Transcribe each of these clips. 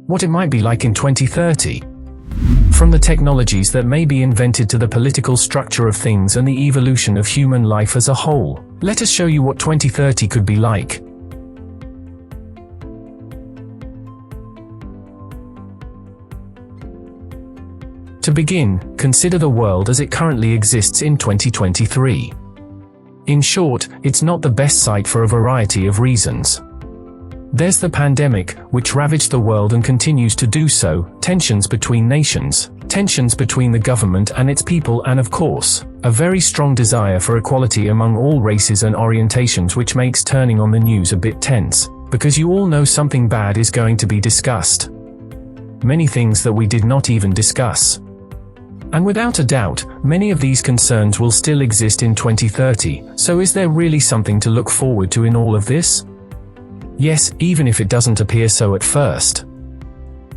what it might be like in 2030. From the technologies that may be invented to the political structure of things and the evolution of human life as a whole, let us show you what 2030 could be like. To begin, consider the world as it currently exists in 2023. In short, it's not the best site for a variety of reasons. There's the pandemic, which ravaged the world and continues to do so, tensions between nations, tensions between the government and its people, and of course, a very strong desire for equality among all races and orientations, which makes turning on the news a bit tense, because you all know something bad is going to be discussed. Many things that we did not even discuss. And without a doubt, many of these concerns will still exist in 2030, so is there really something to look forward to in all of this? Yes, even if it doesn't appear so at first.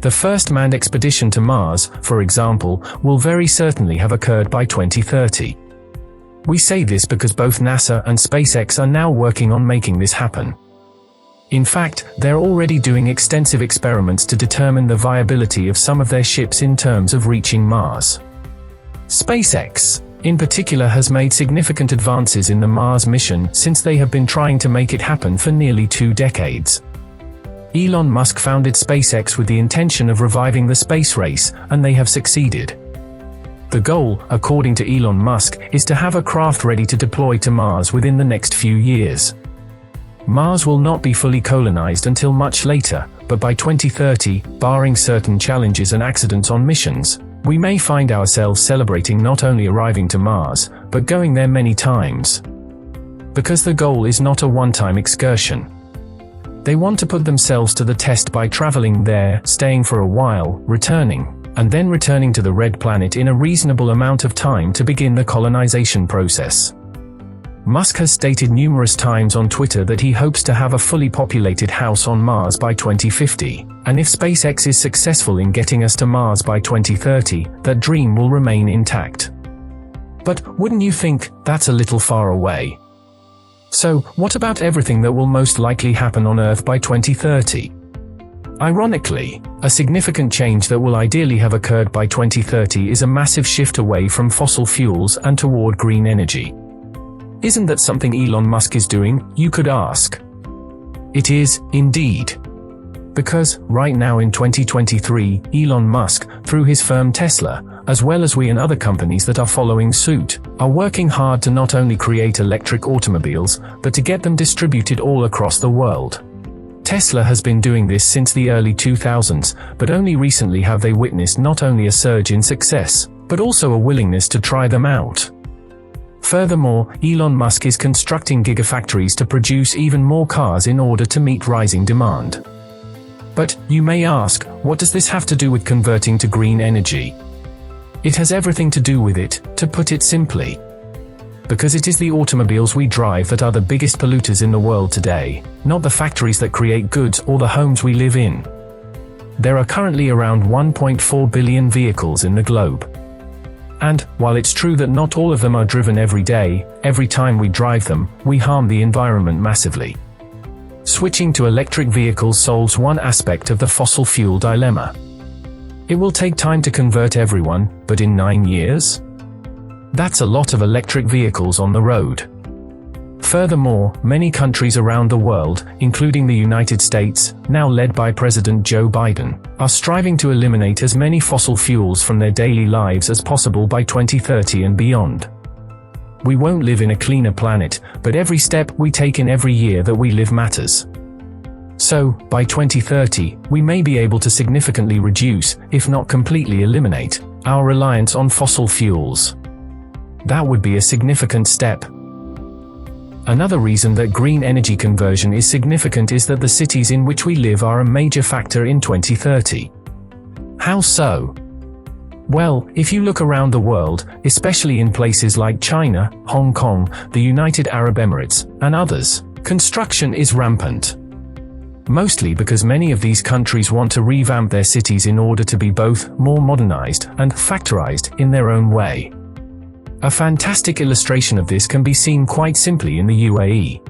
The first manned expedition to Mars, for example, will very certainly have occurred by 2030. We say this because both NASA and SpaceX are now working on making this happen. In fact, they're already doing extensive experiments to determine the viability of some of their ships in terms of reaching Mars. SpaceX, in particular, has made significant advances in the Mars mission since they have been trying to make it happen for nearly 2 decades. Elon Musk founded SpaceX with the intention of reviving the space race, and they have succeeded. The goal, according to Elon Musk, is to have a craft ready to deploy to Mars within the next few years. Mars will not be fully colonized until much later, but by 2030, barring certain challenges and accidents on missions, we may find ourselves celebrating not only arriving to Mars, but going there many times. Because the goal is not a one-time excursion. They want to put themselves to the test by traveling there, staying for a while, returning, and then returning to the Red Planet in a reasonable amount of time to begin the colonization process. Musk has stated numerous times on Twitter that he hopes to have a fully populated house on Mars by 2050, and if SpaceX is successful in getting us to Mars by 2030, that dream will remain intact. But wouldn't you think that's a little far away? So, what about everything that will most likely happen on Earth by 2030? Ironically, a significant change that will ideally have occurred by 2030 is a massive shift away from fossil fuels and toward green energy. Isn't that something Elon Musk is doing, you could ask? It is, indeed. Because, right now in 2023, Elon Musk, through his firm Tesla, as well as we and other companies that are following suit, are working hard to not only create electric automobiles, but to get them distributed all across the world. Tesla has been doing this since the early 2000s, but only recently have they witnessed not only a surge in success, but also a willingness to try them out. Furthermore, Elon Musk is constructing gigafactories to produce even more cars in order to meet rising demand. But, you may ask, what does this have to do with converting to green energy? It has everything to do with it, to put it simply. Because it is the automobiles we drive that are the biggest polluters in the world today, not the factories that create goods or the homes we live in. There are currently around 1.4 billion vehicles in the globe. And, while it's true that not all of them are driven every day, every time we drive them, we harm the environment massively. Switching to electric vehicles solves one aspect of the fossil fuel dilemma. It will take time to convert everyone, but in 9 years? That's a lot of electric vehicles on the road. Furthermore, many countries around the world, including the United States, now led by President Joe Biden, are striving to eliminate as many fossil fuels from their daily lives as possible by 2030 and beyond. We won't live in a cleaner planet, but every step we take in every year that we live matters. So, by 2030, we may be able to significantly reduce, if not completely eliminate, our reliance on fossil fuels. That would be a significant step. Another reason that green energy conversion is significant is that the cities in which we live are a major factor in 2030. How so? Well, if you look around the world, especially in places like China, Hong Kong, the United Arab Emirates, and others, construction is rampant. Mostly because many of these countries want to revamp their cities in order to be both more modernized and factorized in their own way. A fantastic illustration of this can be seen quite simply in the UAE.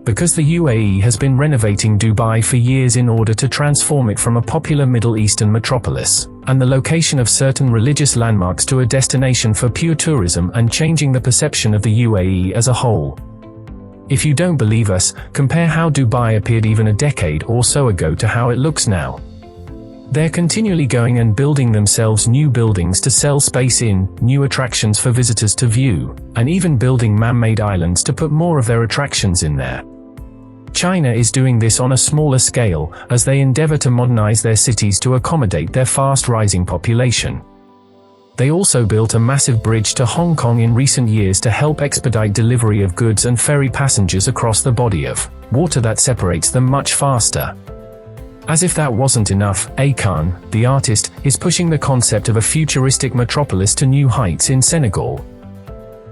Because the UAE has been renovating Dubai for years in order to transform it from a popular Middle Eastern metropolis, and the location of certain religious landmarks to a destination for pure tourism and changing the perception of the UAE as a whole. If you don't believe us, compare how Dubai appeared even a decade or so ago to how it looks now. They're continually going and building themselves new buildings to sell space in, new attractions for visitors to view, and even building man-made islands to put more of their attractions in there. China is doing this on a smaller scale, as they endeavor to modernize their cities to accommodate their fast-rising population. They also built a massive bridge to Hong Kong in recent years to help expedite delivery of goods and ferry passengers across the body of water that separates them much faster. As if that wasn't enough, Akon, the artist, is pushing the concept of a futuristic metropolis to new heights in Senegal,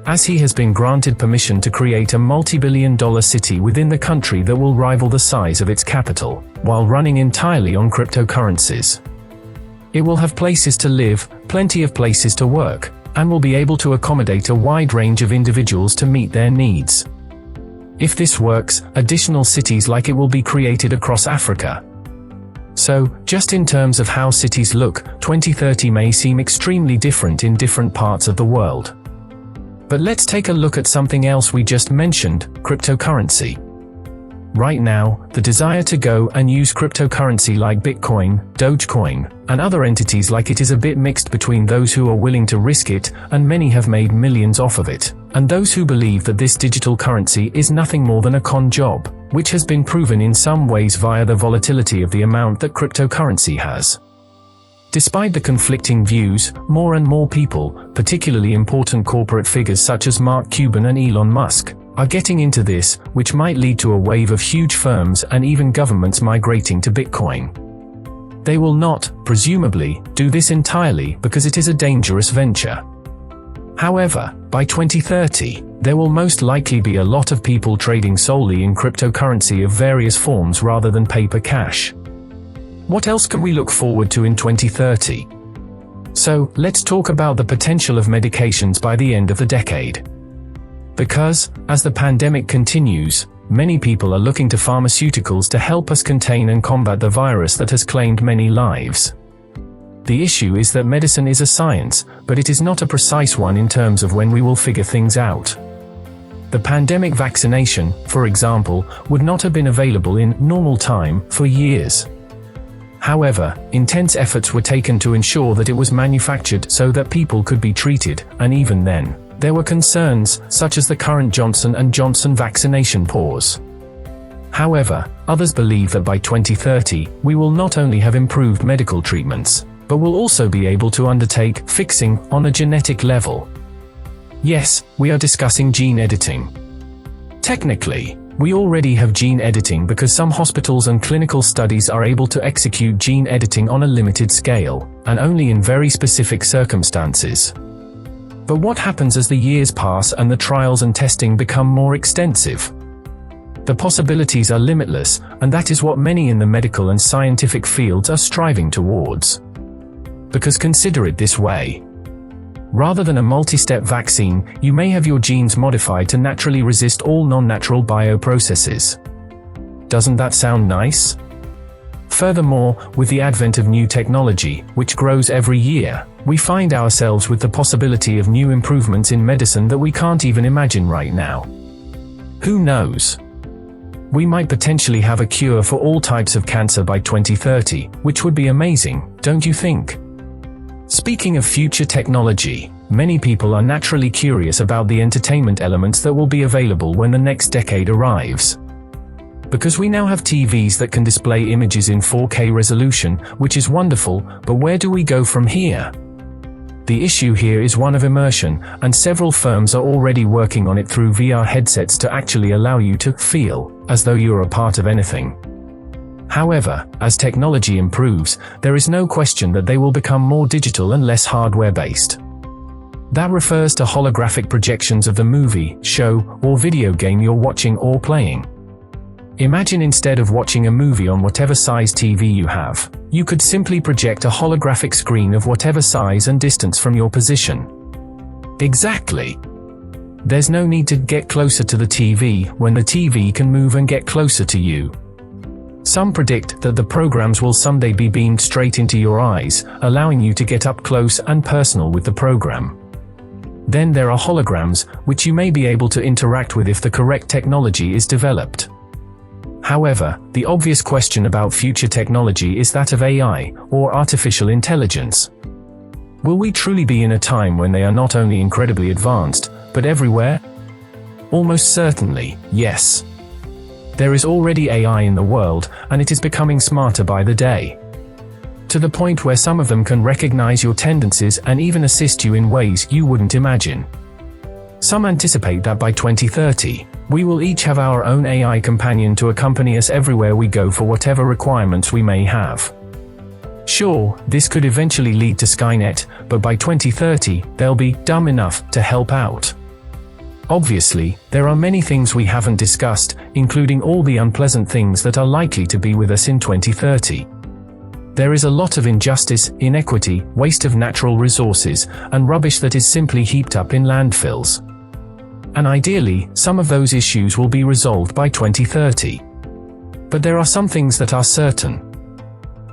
as he has been granted permission to create a multi-billion-dollar city within the country that will rival the size of its capital, while running entirely on cryptocurrencies. It will have places to live, plenty of places to work, and will be able to accommodate a wide range of individuals to meet their needs. If this works, additional cities like it will be created across Africa. So, just in terms of how cities look, 2030 may seem extremely different in different parts of the world. But let's take a look at something else we just mentioned, cryptocurrency. Right now, the desire to go and use cryptocurrency like Bitcoin, Dogecoin, and other entities like it is a bit mixed between those who are willing to risk it, and many have made millions off of it, and those who believe that this digital currency is nothing more than a con job, which has been proven in some ways via the volatility of the amount that cryptocurrency has. Despite the conflicting views, more and more people, particularly important corporate figures such as Mark Cuban and Elon Musk, are getting into this, which might lead to a wave of huge firms and even governments migrating to Bitcoin. They will not, presumably, do this entirely because it is a dangerous venture. However, by 2030, there will most likely be a lot of people trading solely in cryptocurrency of various forms rather than paper cash. What else can we look forward to in 2030? So, let's talk about the potential of medications by the end of the decade. Because, as the pandemic continues, many people are looking to pharmaceuticals to help us contain and combat the virus that has claimed many lives. The issue is that medicine is a science, but it is not a precise one in terms of when we will figure things out. The pandemic vaccination, for example, would not have been available in normal time for years. However, intense efforts were taken to ensure that it was manufactured so that people could be treated, and even then, there were concerns, such as the current Johnson & Johnson vaccination pause. However, others believe that by 2030, we will not only have improved medical treatments, but will also be able to undertake fixing on a genetic level. Yes, we are discussing gene editing. Technically, we already have gene editing because some hospitals and clinical studies are able to execute gene editing on a limited scale, and only in very specific circumstances. But what happens as the years pass and the trials and testing become more extensive? The possibilities are limitless, and that is what many in the medical and scientific fields are striving towards. Because consider it this way. Rather than a multi-step vaccine, you may have your genes modified to naturally resist all non-natural bioprocesses. Doesn't that sound nice? Furthermore, with the advent of new technology, which grows every year, we find ourselves with the possibility of new improvements in medicine that we can't even imagine right now. Who knows? We might potentially have a cure for all types of cancer by 2030, which would be amazing, don't you think? Speaking of future technology, many people are naturally curious about the entertainment elements that will be available when the next decade arrives. Because we now have TVs that can display images in 4K resolution, which is wonderful, but where do we go from here? The issue here is one of immersion, and several firms are already working on it through VR headsets to actually allow you to feel as though you are a part of anything. However, as technology improves, there is no question that they will become more digital and less hardware-based. That refers to holographic projections of the movie, show, or video game you're watching or playing. Imagine instead of watching a movie on whatever size TV you have, you could simply project a holographic screen of whatever size and distance from your position. Exactly. There's no need to get closer to the TV when the TV can move and get closer to you. Some predict that the programs will someday be beamed straight into your eyes, allowing you to get up close and personal with the program. Then there are holograms, which you may be able to interact with if the correct technology is developed. However, the obvious question about future technology is that of AI, or artificial intelligence. Will we truly be in a time when they are not only incredibly advanced, but everywhere? Almost certainly, yes. There is already AI in the world, and it is becoming smarter by the day. To the point where some of them can recognize your tendencies and even assist you in ways you wouldn't imagine. Some anticipate that by 2030, we will each have our own AI companion to accompany us everywhere we go for whatever requirements we may have. Sure, this could eventually lead to Skynet, but by 2030, they'll be dumb enough to help out. Obviously, there are many things we haven't discussed, including all the unpleasant things that are likely to be with us in 2030. There is a lot of injustice, inequity, waste of natural resources, and rubbish that is simply heaped up in landfills. And ideally, some of those issues will be resolved by 2030. But there are some things that are certain.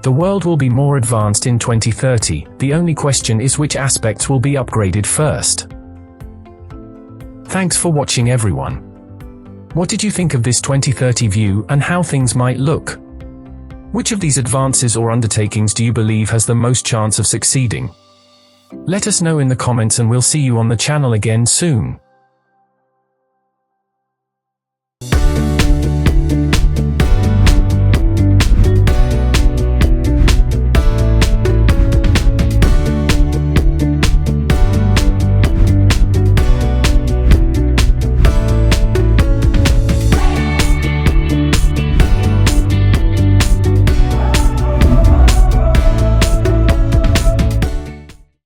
The world will be more advanced in 2030, the only question is which aspects will be upgraded first. Thanks for watching, everyone. What did you think of this 2030 view and how things might look? Which of these advances or undertakings do you believe has the most chance of succeeding? Let us know in the comments and we'll see you on the channel again soon.